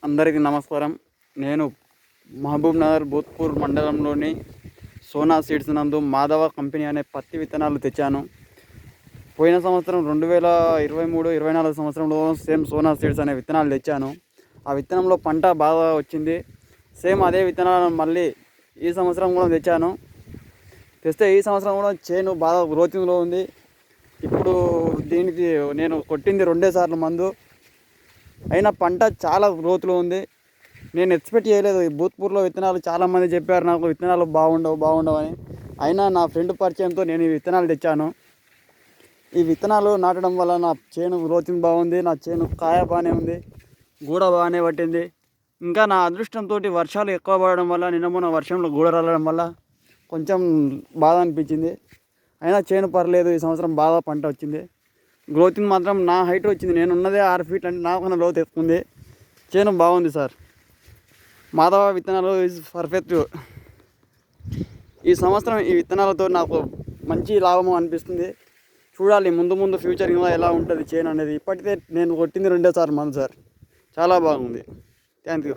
అందరికీ నమస్కారం. నేను మహబూబ్ నగర్ భూత్పూర్ మండలంలోని సోనా సీడ్స్ నందు మాధవ కంపెనీ అనే పత్తి విత్తనాలు తెచ్చాను. పోయిన సంవత్సరం 2023-24 సంవత్సరంలో సేమ్ సోనా సీడ్స్ అనే విత్తనాలు తెచ్చాను. ఆ విత్తనంలో పంట బాగా వచ్చింది. సేమ్ అదే విత్తనాలను మళ్ళీ ఈ సంవత్సరం కూడా తెచ్చాను. తెస్తే ఈ సంవత్సరం కూడా చేను బాగా గ్రోతింగ్లో ఉంది. ఇప్పుడు దీనికి నేను కొట్టింది 2 సార్లు మందు, అయినా పంట చాలా గ్రోత్లో ఉంది. నేను ఎక్స్పెక్ట్ చేయలేదు. ఈ భూత్పూర్లో విత్తనాలు చాలామంది చెప్పారు నాకు విత్తనాలు బాగుండవు అని. అయినా నా ఫ్రెండ్ పరిచయంతో నేను ఈ విత్తనాలు తెచ్చాను. ఈ విత్తనాలు నాటడం వల్ల నా చేను గ్రోతింగ్ బాగుంది. నా చేను కాయ బాగానే ఉంది, గూడ బాగానే పట్టింది. ఇంకా నా అదృష్టంతో వర్షాలు ఎక్కువ పడడం వల్ల, నిన్న మొన్న వర్షంలో గూడ రాలడం వల్ల కొంచెం బాధ అనిపించింది. అయినా చేను పర్లేదు, ఈ సంవత్సరం బాగా పంట వచ్చింది. గ్రోతింగ్ మాత్రం నా హైట్ వచ్చింది. నేను ఉన్నదే 6 ఫీట్, అంటే నాకన్నా లోతు ఎక్కువ ఉంది. చేను బాగుంది సార్. మాధవ విత్తనాలు ఈజ్ పర్ఫెక్ట్. ఈ సంవత్సరం ఈ విత్తనాలతో నాకు మంచి లాభం అనిపిస్తుంది. చూడాలి ముందు ఫ్యూచర్ ఇంకా ఎలా ఉంటుంది చేను అనేది. ఇప్పటికే నేను కొట్టింది 2 సార్లు మందు సార్. చాలా బాగుంది. Thank you.